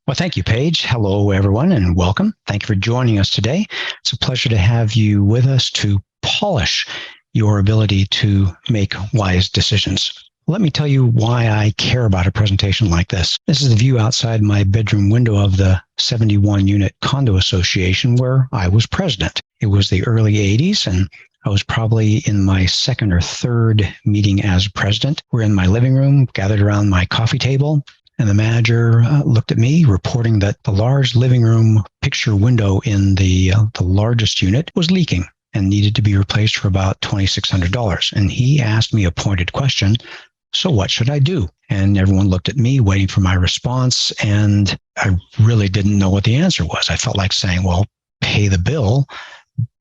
Well, thank you, Paige. Hello, everyone, and welcome. Thank you for joining us today. It's a pleasure to have you with us to polish your ability to make wise decisions. Let me tell you why I care about a presentation like this. This is the view outside my bedroom window of the 71-unit condo association where I was president. It was the early 80s, and I was probably in my second or third meeting as president. We're in my living room, gathered around my coffee table, and the manager looked at me, reporting that the large living room picture window in the largest unit was leaking and needed to be replaced for about $2,600. And he asked me a pointed question, so what should I do? And everyone looked at me, waiting for my response, and I really didn't know what the answer was. I felt like saying, well, pay the bill.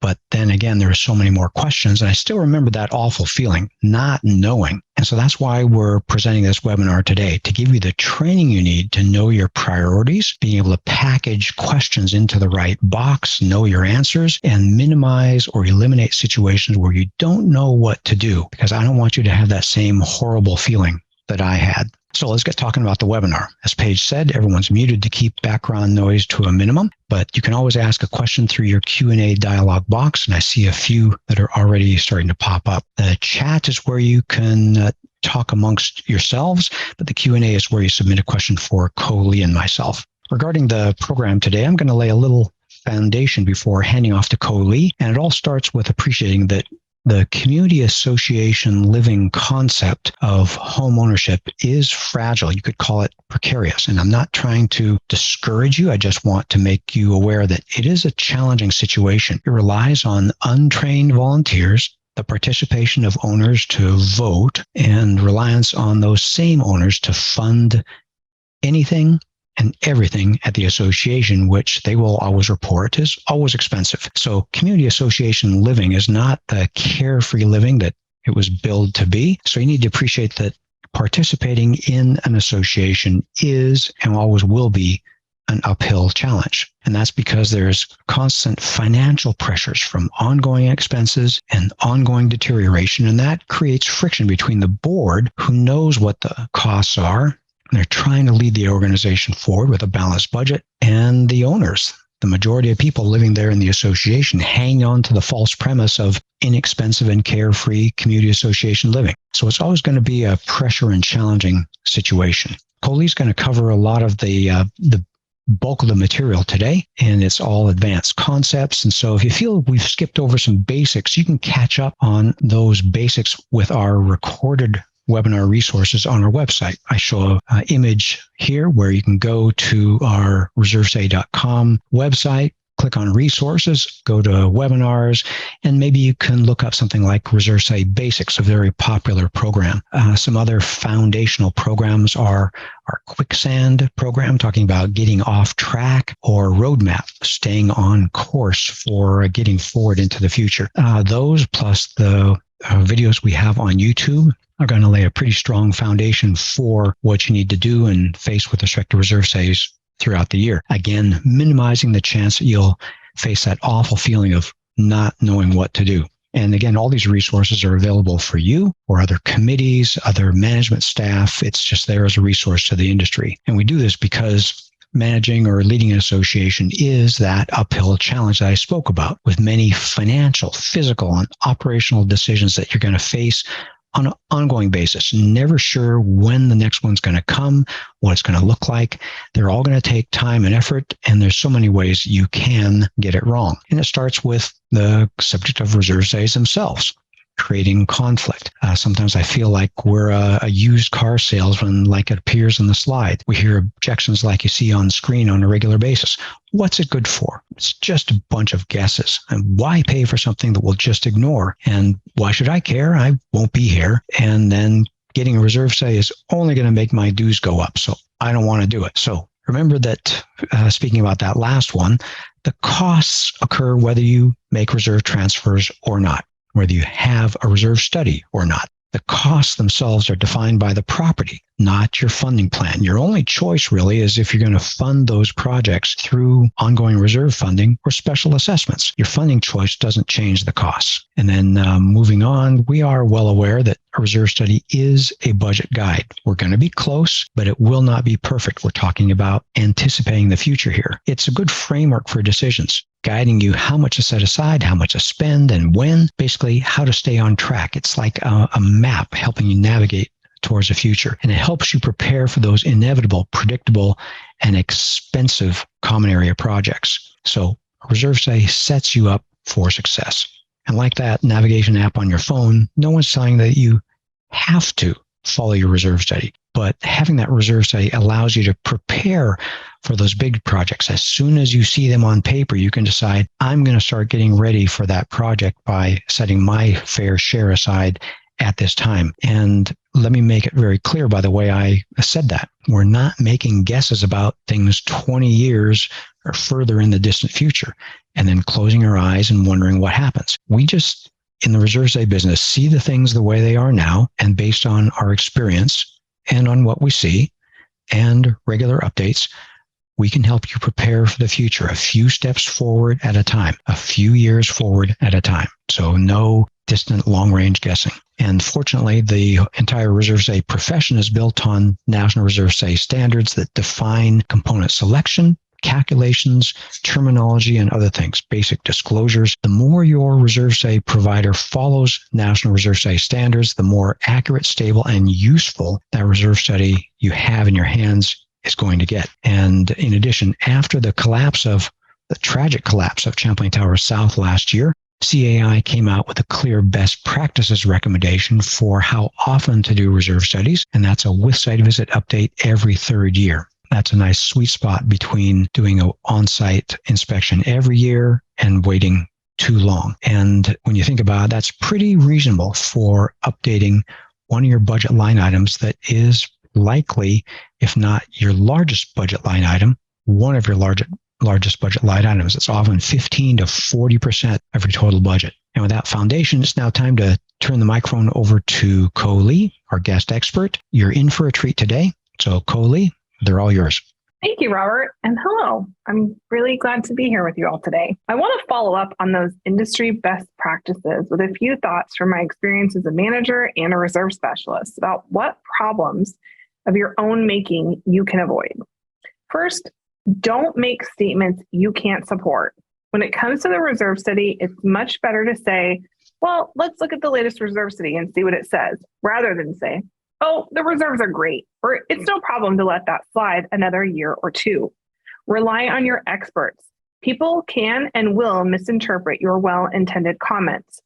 But then again, there were so many more questions, and I still remember that awful feeling, not knowing. And so that's why we're presenting this webinar today, to give you the training you need to know your priorities, being able to package questions into the right box, know your answers, and minimize or eliminate situations where you don't know what to do, because I don't want you to have that same horrible feeling that I had. So let's get talking about the webinar. As Paige said, everyone's muted to keep background noise to a minimum, but you can always ask a question through your Q&A dialog box, and I see a few that are already starting to pop up. The chat is where you can talk amongst yourselves, but the Q&A is where you submit a question for Coley and myself. Regarding the program today, I'm going to lay a little foundation before handing off to Coley, and it all starts with appreciating that the community association living concept of home ownership is fragile. You could call it precarious. And I'm not trying to discourage you. I just want to make you aware that it is a challenging situation. It relies on untrained volunteers, the participation of owners to vote, and reliance on those same owners to fund anything and everything at the association, which they will always report is always expensive. So community association living is not the carefree living that it was billed to be. So you need to appreciate that participating in an association is and always will be an uphill challenge. And that's because there's constant financial pressures from ongoing expenses and ongoing deterioration. And that creates friction between the board, who knows what the costs are, they're trying to lead the organization forward with a balanced budget, and the owners, the majority of people living there in the association, hang on to the false premise of inexpensive and carefree community association living. So it's always going to be a pressure and challenging situation. Coley's going to cover a lot of the bulk of the material today, and it's all advanced concepts. And so if you feel we've skipped over some basics, you can catch up on those basics with our recorded webinar resources on our website. I show an image here where you can go to our reservesay.com website, click on resources, go to webinars, and maybe you can look up something like ReserveSay Basics, a very popular program. Some other foundational programs are our Quicksand program, talking about getting off track, or Roadmap, staying on course for getting forward into the future. Those plus the videos we have on YouTube are going to lay a pretty strong foundation for what you need to do and face with respect to ReserveSays throughout the year. Again, minimizing the chance that you'll face that awful feeling of not knowing what to do. And again, all these resources are available for you or other committees, other management staff. It's just there as a resource to the industry. And we do this because managing or leading an association is that uphill challenge that I spoke about, with many financial, physical, and operational decisions that you're going to face on an ongoing basis. Never sure when the next one's going to come, what it's going to look like. They're all going to take time and effort, and there's so many ways you can get it wrong. And it starts with the subject of ReserveSays themselves, creating conflict. Sometimes I feel like we're a used car salesman, like it appears in the slide. We hear objections like you see on screen on a regular basis. What's it good for? It's just a bunch of guesses. And why pay for something that we'll just ignore? And why should I care? I won't be here. And then getting a ReserveSay is only going to make my dues go up. So I don't want to do it. So remember that, speaking about that last one, the costs occur whether you make reserve transfers or not, whether you have a reserve study or not. The costs themselves are defined by the property, not your funding plan. Your only choice really is if you're going to fund those projects through ongoing reserve funding or special assessments. Your funding choice doesn't change the costs. And then moving on, we are well aware that a reserve study is a budget guide. We're going to be close, but it will not be perfect. We're talking about anticipating the future here. It's a good framework for decisions, guiding you how much to set aside, how much to spend, and when, basically how to stay on track. It's like a map helping you navigate towards the future. And it helps you prepare for those inevitable, predictable, and expensive common area projects. So a reserve study sets you up for success. And like that navigation app on your phone, no one's telling that you have to follow your reserve study. But having that reserve study allows you to prepare for those big projects. As soon as you see them on paper, you can decide, I'm going to start getting ready for that project by setting my fair share aside at this time. And let me make it very clear by the way I said that. We're not making guesses about things 20 years or further in the distant future and then closing our eyes and wondering what happens. We just, in the reserve study business, see the things the way they are now, and based on our experience and on what we see and regular updates, we can help you prepare for the future, a few steps forward at a time, a few years forward at a time. So no distant long-range guessing. And fortunately, the entire reserve study profession is built on National Reserve Study standards that define component selection, calculations, terminology, and other things, basic disclosures. The more your reserve study provider follows National Reserve Study standards, the more accurate, stable, and useful that reserve study you have in your hands is going to get. And in addition, after the tragic collapse of Champlain Towers South last year, CAI came out with a clear best practices recommendation for how often to do reserve studies, and that's a with-site visit update every third year. That's a nice sweet spot between doing an on-site inspection every year and waiting too long. And when you think about it, that's pretty reasonable for updating one of your budget line items that is likely, if not your largest budget line item, one of your largest budget line items. It's often 15 to 40% of your total budget. And with that foundation, it's now time to turn the microphone over to Ko Lee, our guest expert. You're in for a treat today. So Ko Lee, they're all yours. Thank you, Robert. And hello. I'm really glad to be here with you all today. I want to follow up on those industry best practices with a few thoughts from my experience as a manager and a reserve specialist about what problems of your own making you can avoid. First, don't make statements you can't support. When it comes to the reserve study, it's much better to say, well, let's look at the latest reserve study and see what it says, rather than say, oh, the reserves are great, or it's no problem to let that slide another year or two. Rely on your experts. People can and will misinterpret your well-intended comments.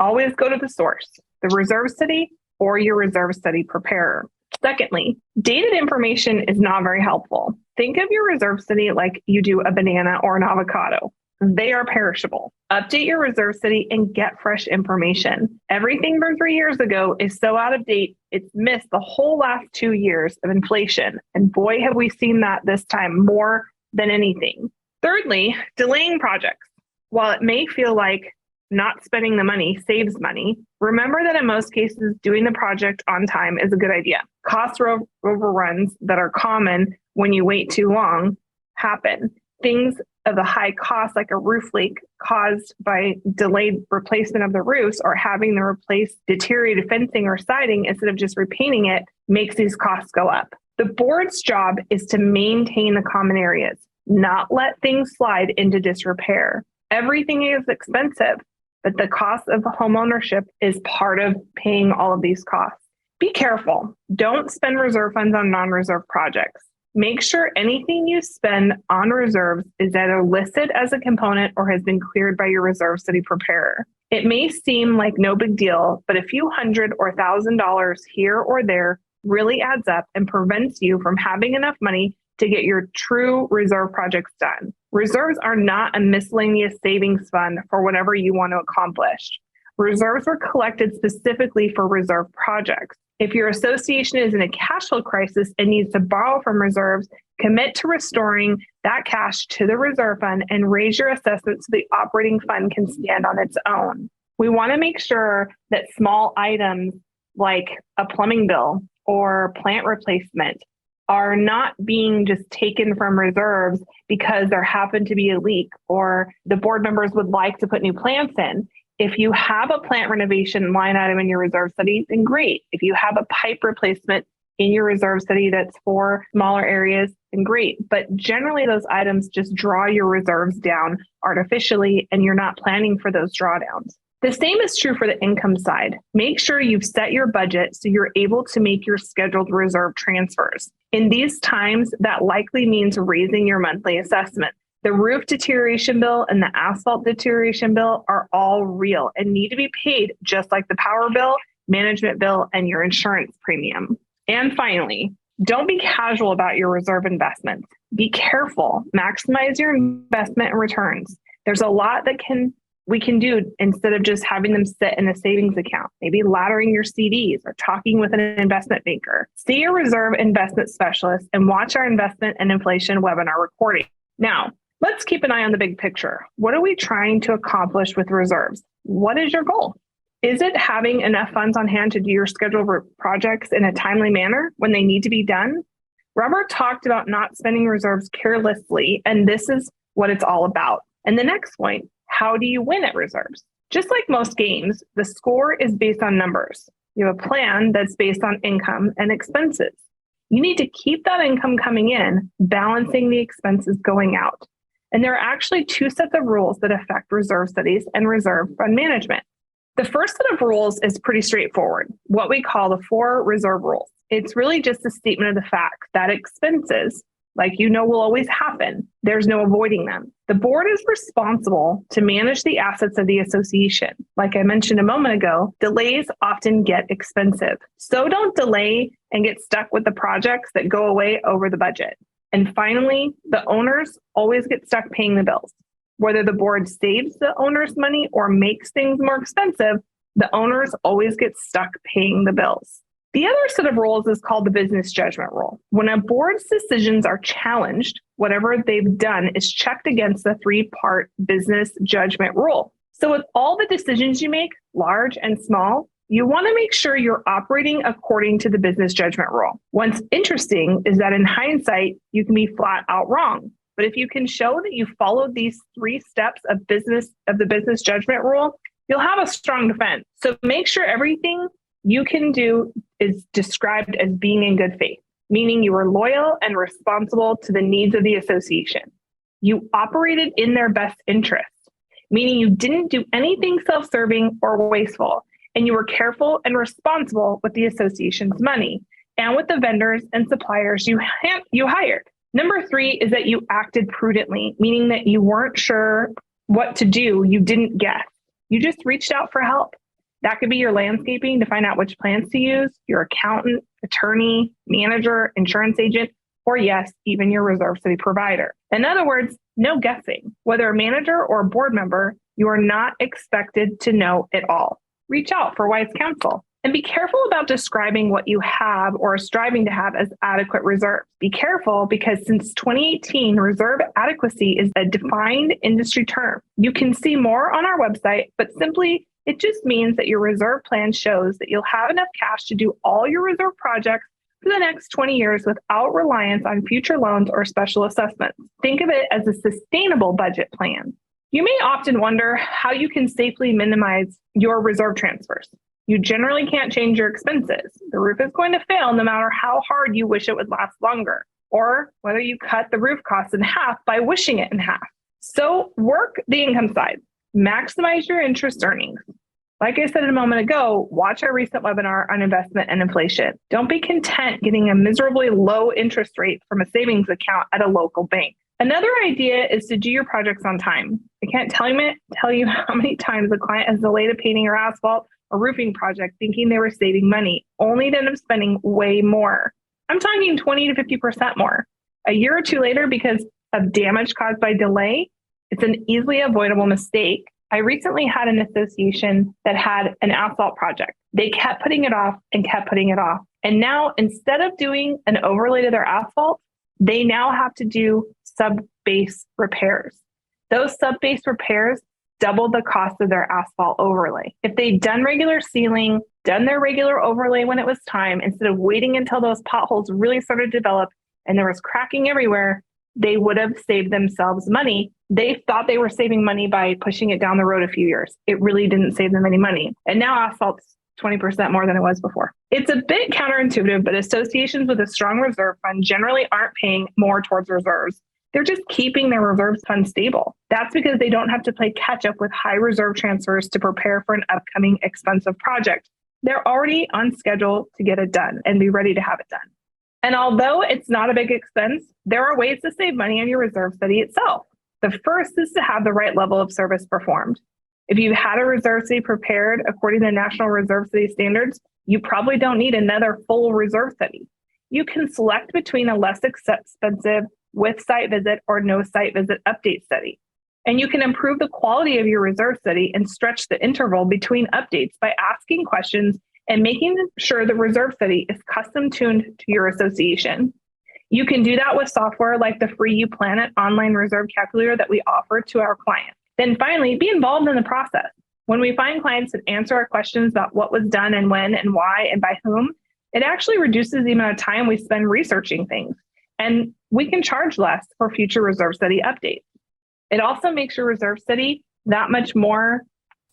Always go to the source, the reserve study or your reserve study preparer. Secondly, dated information is not very helpful. Think of your reserve study like you do a banana or an avocado. They are perishable. Update your reserve study and get fresh information. Everything from 3 years ago is so out of date, it's missed the whole last 2 years of inflation. And boy, have we seen that this time more than anything. Thirdly, delaying projects. While it may feel like not spending the money saves money, remember that in most cases, doing the project on time is a good idea. Cost overruns that are common when you wait too long happen. Things of a high cost, like a roof leak caused by delayed replacement of the roofs or having to replace deteriorated fencing or siding instead of just repainting it, makes these costs go up. The board's job is to maintain the common areas, not let things slide into disrepair. Everything is expensive, but the cost of home ownership is part of paying all of these costs. Be careful. Don't spend reserve funds on non-reserve projects. Make sure anything you spend on reserves is either listed as a component or has been cleared by your reserve study preparer. It may seem like no big deal, but a few $100 or $1,000 here or there really adds up and prevents you from having enough money to get your true reserve projects done. Reserves are not a miscellaneous savings fund for whatever you want to accomplish. Reserves were collected specifically for reserve projects. If your association is in a cash flow crisis and needs to borrow from reserves, commit to restoring that cash to the reserve fund and raise your assessment so the operating fund can stand on its own. We want to make sure that small items like a plumbing bill or plant replacement are not being just taken from reserves because there happened to be a leak or the board members would like to put new plants in. If you have a plant renovation line item in your reserve study, then great. If you have a pipe replacement in your reserve study that's for smaller areas, then great. But generally, those items just draw your reserves down artificially, and you're not planning for those drawdowns. The same is true for the income side. Make sure you've set your budget so you're able to make your scheduled reserve transfers. In these times, that likely means raising your monthly assessment. The roof deterioration bill and the asphalt deterioration bill are all real and need to be paid just like the power bill, management bill, and your insurance premium. And finally, don't be casual about your reserve investments. Be careful. Maximize your investment and returns. There's a lot that we can do instead of just having them sit in a savings account. Maybe laddering your CDs or talking with an investment banker. See a reserve investment specialist and watch our investment and inflation webinar recording. Now, let's keep an eye on the big picture. What are we trying to accomplish with reserves? What is your goal? Is it having enough funds on hand to do your scheduled projects in a timely manner when they need to be done? Robert talked about not spending reserves carelessly, and this is what it's all about. And the next point, how do you win at reserves? Just like most games, the score is based on numbers. You have a plan that's based on income and expenses. You need to keep that income coming in, balancing the expenses going out. And there are actually two sets of rules that affect reserve studies and reserve fund management. The first set of rules is pretty straightforward, what we call the 4 reserve rules. It's really just a statement of the fact that expenses, like will always happen. There's no avoiding them. The board is responsible to manage the assets of the association. Like I mentioned a moment ago, delays often get expensive. So don't delay and get stuck with the projects that go away over the budget. And finally, the owners always get stuck paying the bills. Whether the board saves the owners money or makes things more expensive, the owners always get stuck paying the bills. The other set of rules is called the business judgment rule. When a board's decisions are challenged, whatever they've done is checked against the 3-part business judgment rule. So with all the decisions you make, large and small, you want to make sure you're operating according to the business judgment rule. What's interesting is that in hindsight, you can be flat out wrong. But if you can show that you followed these 3 steps of the business judgment rule, you'll have a strong defense. So make sure everything you can do is described as being in good faith, meaning you were loyal and responsible to the needs of the association. You operated in their best interest, meaning you didn't do anything self-serving or wasteful, and you were careful and responsible with the association's money and with the vendors and suppliers you hired. Number 3 is that you acted prudently, meaning that you weren't sure what to do. You didn't guess. You just reached out for help. That could be your landscaping to find out which plants to use, your accountant, attorney, manager, insurance agent, or yes, even your reserve study provider. In other words, no guessing. Whether a manager or a board member, you are not expected to know it all. Reach out for wise counsel. And be careful about describing what you have or are striving to have as adequate reserves. Be careful because since 2018, reserve adequacy is a defined industry term. You can see more on our website, but simply it just means that your reserve plan shows that you'll have enough cash to do all your reserve projects for the next 20 years without reliance on future loans or special assessments. Think of it as a sustainable budget plan. You may often wonder how you can safely minimize your reserve transfers. You generally can't change your expenses. The roof is going to fail no matter how hard you wish it would last longer, or whether you cut the roof costs in half by wishing it in half. So work the income side. Maximize your interest earnings. Like I said a moment ago, watch our recent webinar on investment and inflation. Don't be content getting a miserably low interest rate from a savings account at a local bank. Another idea is to do your projects on time. I can't tell you how many times a client has delayed a painting or asphalt or roofing project thinking they were saving money, only to end up spending way more. I'm talking 20 to 50% more. A year or two later, because of damage caused by delay, it's an easily avoidable mistake. I recently had an association that had an asphalt project. They kept putting it off and kept putting it off. And now instead of doing an overlay to their asphalt, they now have to do sub-base repairs. Those sub-base repairs double the cost of their asphalt overlay. If they'd done regular sealing, done their regular overlay when it was time, instead of waiting until those potholes really started to develop and there was cracking everywhere, they would have saved themselves money, They thought they were saving money by pushing it down the road a few years. It really didn't save them any money. And now asphalt's 20% more than it was before. It's a bit counterintuitive, but associations with a strong reserve fund generally aren't paying more towards reserves. They're just keeping their reserves fund stable. That's because they don't have to play catch up with high reserve transfers to prepare for an upcoming expensive project. They're already on schedule to get it done and be ready to have it done. And although it's not a big expense, there are ways to save money on your reserve study itself. The first is to have the right level of service performed. If you've had a reserve study prepared according to National Reserve Study standards, you probably don't need another full reserve study. You can select between a less expensive with site visit or no site visit update study. And you can improve the quality of your reserve study and stretch the interval between updates by asking questions and making sure the reserve study is custom tuned to your association. You can do that with software like the free uPlanIt online reserve calculator that we offer to our clients. Then finally, be involved in the process. When we find clients that answer our questions about what was done and when and why and by whom, it actually reduces the amount of time we spend researching things. And we can charge less for future reserve study updates. It also makes your reserve study that much more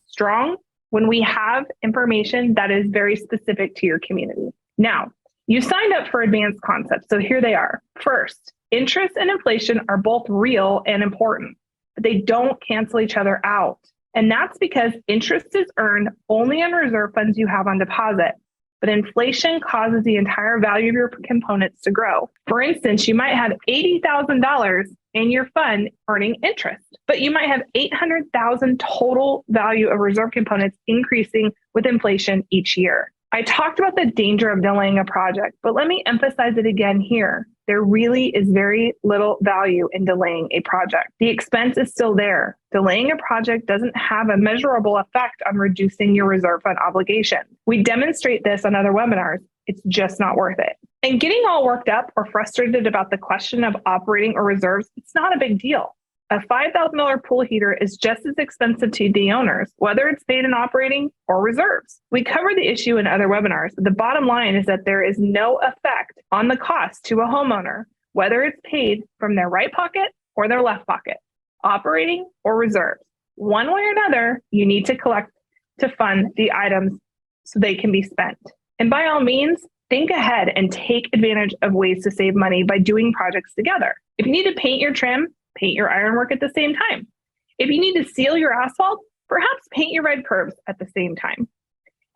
strong when we have information that is very specific to your community. Now, you signed up for advanced concepts, so here they are. First, interest and inflation are both real and important, but they don't cancel each other out. And that's because interest is earned only on reserve funds you have on deposit, but inflation causes the entire value of your components to grow. For instance, you might have $80,000 in your fund earning interest, but you might have $800,000 total value of reserve components increasing with inflation each year. I talked about the danger of delaying a project, but let me emphasize it again here. There really is very little value in delaying a project. The expense is still there. Delaying a project doesn't have a measurable effect on reducing your reserve fund obligation. We demonstrate this on other webinars. It's just not worth it. And getting all worked up or frustrated about the question of operating or reserves, it's not a big deal. A $5,000 pool heater is just as expensive to the owners, whether it's paid in operating or reserves. We cover the issue in other webinars, but the bottom line is that there is no effect on the cost to a homeowner, whether it's paid from their right pocket or their left pocket, operating or reserves. One way or another, you need to collect to fund the items so they can be spent. And by all means, think ahead and take advantage of ways to save money by doing projects together. If you need to paint your trim, paint your ironwork at the same time. If you need to seal your asphalt, perhaps paint your red curbs at the same time.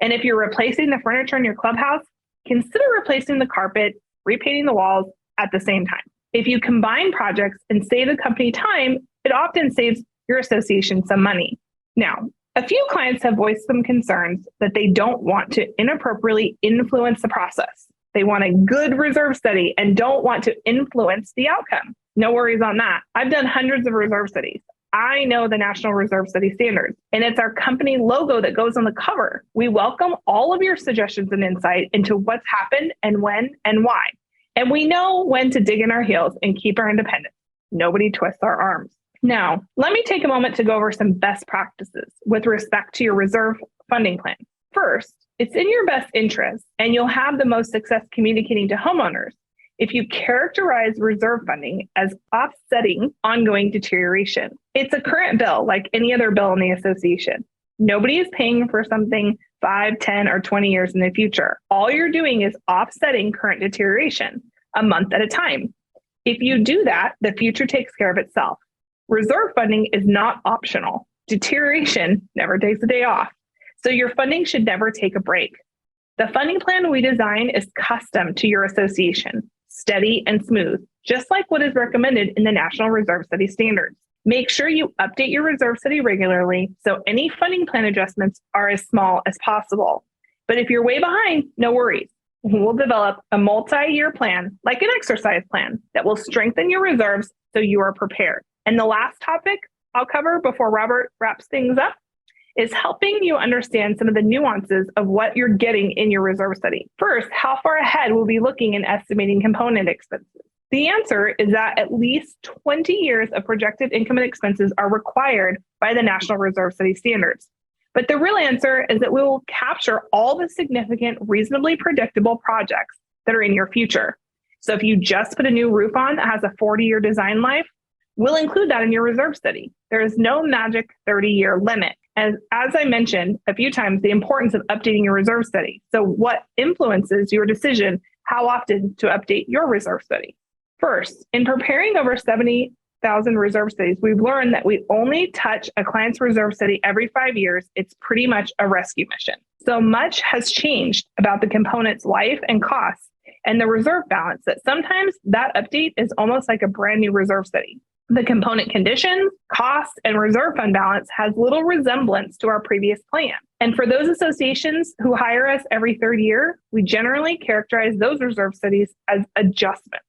And if you're replacing the furniture in your clubhouse, consider replacing the carpet, repainting the walls at the same time. If you combine projects and save the company time, it often saves your association some money. Now, a few clients have voiced some concerns that they don't want to inappropriately influence the process. They want a good reserve study and don't want to influence the outcome. No worries on that. I've done hundreds of reserve studies. I know the National Reserve Study standards, and it's our company logo that goes on the cover. We welcome all of your suggestions and insight into what's happened and when and why. And we know when to dig in our heels and keep our independence. Nobody twists our arms. Now, let me take a moment to go over some best practices with respect to your reserve funding plan. First, it's in your best interest, and you'll have the most success communicating to homeowners if you characterize reserve funding as offsetting ongoing deterioration. It's a current bill like any other bill in the association. Nobody is paying for something 5, 10, or 20 years in the future. All you're doing is offsetting current deterioration a month at a time. If you do that, the future takes care of itself. Reserve funding is not optional. Deterioration never takes a day off. So your funding should never take a break. The funding plan we design is custom to your association, steady and smooth, just like what is recommended in the National Reserve Study standards. Make sure you update your reserve study regularly so any funding plan adjustments are as small as possible. But if you're way behind, no worries. We'll develop a multi-year plan, like an exercise plan, that will strengthen your reserves so you are prepared. And the last topic I'll cover before Robert wraps things up is helping you understand some of the nuances of what you're getting in your reserve study. First, how far ahead will we be looking in estimating component expenses? The answer is that at least 20 years of projected income and expenses are required by the National Reserve Study standards. But the real answer is that we will capture all the significant, reasonably predictable projects that are in your future. So if you just put a new roof on that has a 40-year design life, we'll include that in your reserve study. There is no magic 30-year limit. As I mentioned a few times, the importance of updating your reserve study. So what influences your decision how often to update your reserve study? First, in preparing over 70,000 reserve studies, we've learned that we only touch a client's reserve study every 5 years. It's pretty much a rescue mission. So much has changed about the component's life and costs and the reserve balance that sometimes that update is almost like a brand new reserve study. The component conditions, cost, and reserve fund balance has little resemblance to our previous plan. And for those associations who hire us every third year, we generally characterize those reserve studies as adjustments.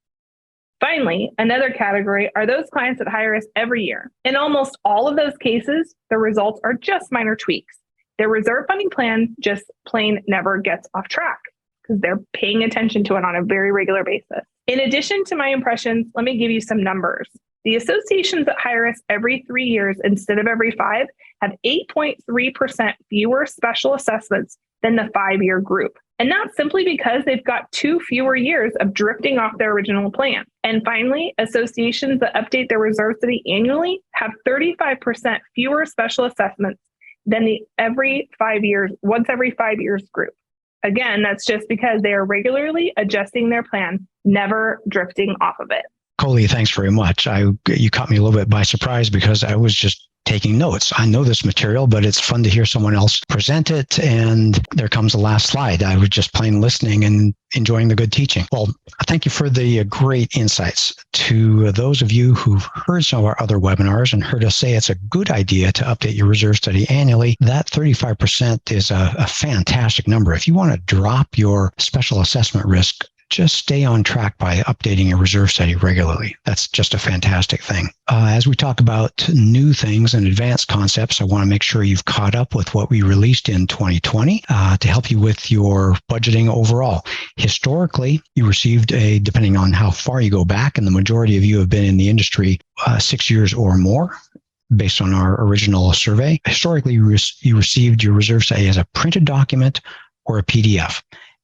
Finally, another category are those clients that hire us every year. In almost all of those cases, the results are just minor tweaks. Their reserve funding plan just plain never gets off track because they're paying attention to it on a very regular basis. In addition to my impressions, let me give you some numbers. The associations that hire us every 3 years instead of every 5 have 8.3% fewer special assessments than the 5-year group. And that's simply because they've got 2 fewer years of drifting off their original plan. And finally, associations that update their reserve study annually have 35% fewer special assessments than the once every 5 years group. Again, that's just because they are regularly adjusting their plan, never drifting off of it. Coley, thanks very much. You caught me a little bit by surprise because I was just taking notes. I know this material, but it's fun to hear someone else present it. And there comes the last slide. I was just plain listening and enjoying the good teaching. Well, thank you for the great insights. To those of you who've heard some of our other webinars and heard us say it's a good idea to update your reserve study annually, that 35% is a fantastic number. If you want to drop your special assessment risk, just stay on track by updating your reserve study regularly. That's just a fantastic thing. As we talk about new things and advanced concepts, I want to make sure you've caught up with what we released in 2020 to help you with your budgeting overall. Historically, you received depending on how far you go back, and the majority of you have been in the industry 6 years or more, based on our original survey. Historically, you received your reserve study as a printed document or a PDF.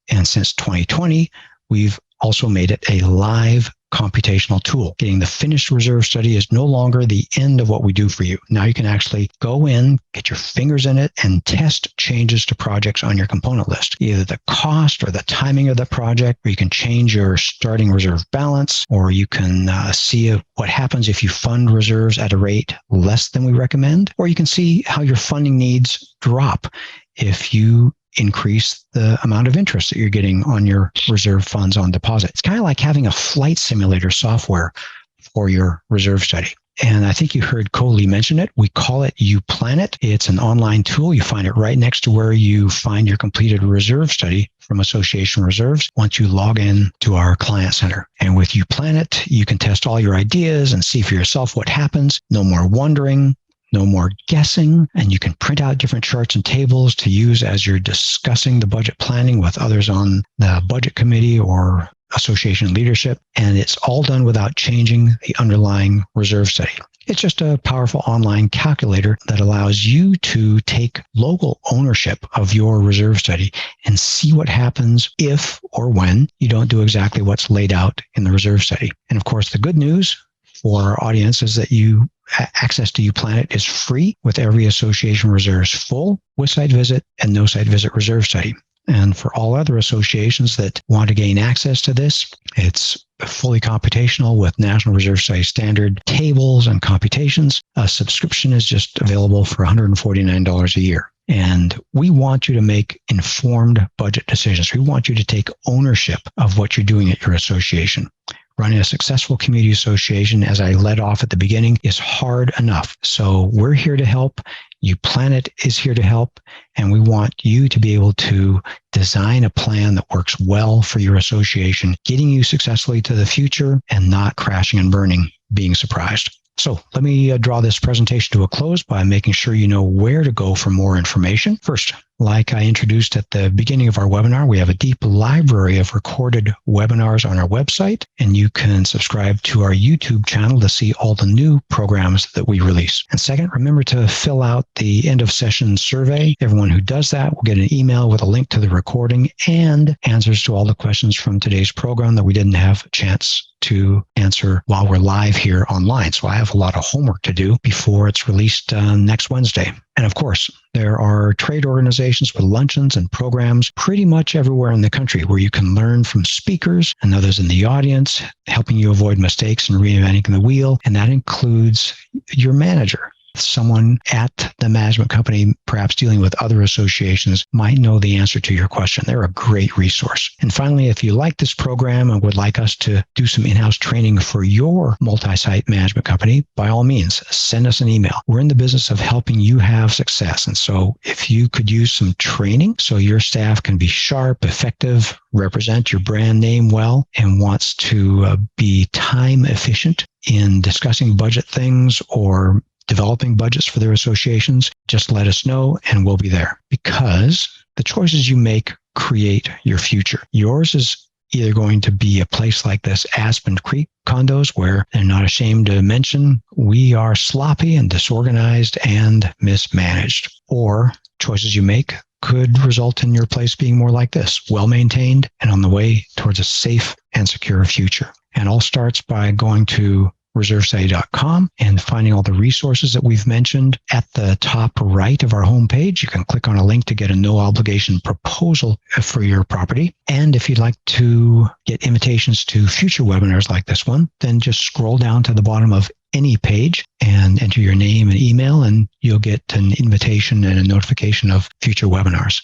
And since 2020, we've also made it a live computational tool. Getting the finished reserve study is no longer the end of what we do for you. Now you can actually go in, get your fingers in it, and test changes to projects on your component list, either the cost or the timing of the project, or you can change your starting reserve balance, or you can see what happens if you fund reserves at a rate less than we recommend, or you can see how your funding needs drop if you increase the amount of interest that you're getting on your reserve funds on deposit. It's kind of like having a flight simulator software for your reserve study. And I think you heard Coley mention it. We call it uPlanIt. It's an online tool. You find it right next to where you find your completed reserve study from Association Reserves once you log in to our Client Center. And with uPlanIt, you can test all your ideas and see for yourself what happens. No more wondering. No more guessing, and you can print out different charts and tables to use as you're discussing the budget planning with others on the budget committee or association leadership. And it's all done without changing the underlying reserve study. It's just a powerful online calculator that allows you to take local ownership of your reserve study and see what happens if or when you don't do exactly what's laid out in the reserve study. And of course, the good news for our audience is that access to uPlanIt is free with every association reserves full with site visit and no site visit reserve study. And for all other associations that want to gain access to this, it's fully computational with National Reserve Study standard tables and computations. A subscription is just available for $149 a year. And we want you to make informed budget decisions. We want you to take ownership of what you're doing at your association. Running a successful community association, as I led off at the beginning, is hard enough. So we're here to help. uPlanIt is here to help. And we want you to be able to design a plan that works well for your association, getting you successfully to the future and not crashing and burning, being surprised. So let me draw this presentation to a close by making sure you know where to go for more information. First, Like I introduced at the beginning of our webinar, we have a deep library of recorded webinars on our website, and you can subscribe to our YouTube channel to see all the new programs that we release. And second, remember to fill out the end of session survey. Everyone who does that will get an email with a link to the recording and answers to all the questions from today's program that we didn't have a chance to answer while we're live here online. So I have a lot of homework to do before it's released next Wednesday. And of course, there are trade organizations with luncheons and programs pretty much everywhere in the country where you can learn from speakers and others in the audience, helping you avoid mistakes and reinventing the wheel. And that includes your manager. Someone at the management company, perhaps dealing with other associations, might know the answer to your question. They're a great resource. And finally, if you like this program and would like us to do some in-house training for your multi-site management company, by all means, send us an email. We're in the business of helping you have success. And so if you could use some training so your staff can be sharp, effective, represent your brand name well, and wants to be time efficient in discussing budget things or developing budgets for their associations, just let us know and we'll be there, because the choices you make create your future. Yours is either going to be a place like this Aspen Creek condos where they're not ashamed to mention we are sloppy and disorganized and mismanaged, or choices you make could result in your place being more like this, well-maintained and on the way towards a safe and secure future. And all starts by going to reservestudy.com and finding all the resources that we've mentioned. At the top right of our homepage, you can click on a link to get a no obligation proposal for your property. And if you'd like to get invitations to future webinars like this one, then just scroll down to the bottom of any page and enter your name and email, and you'll get an invitation and a notification of future webinars.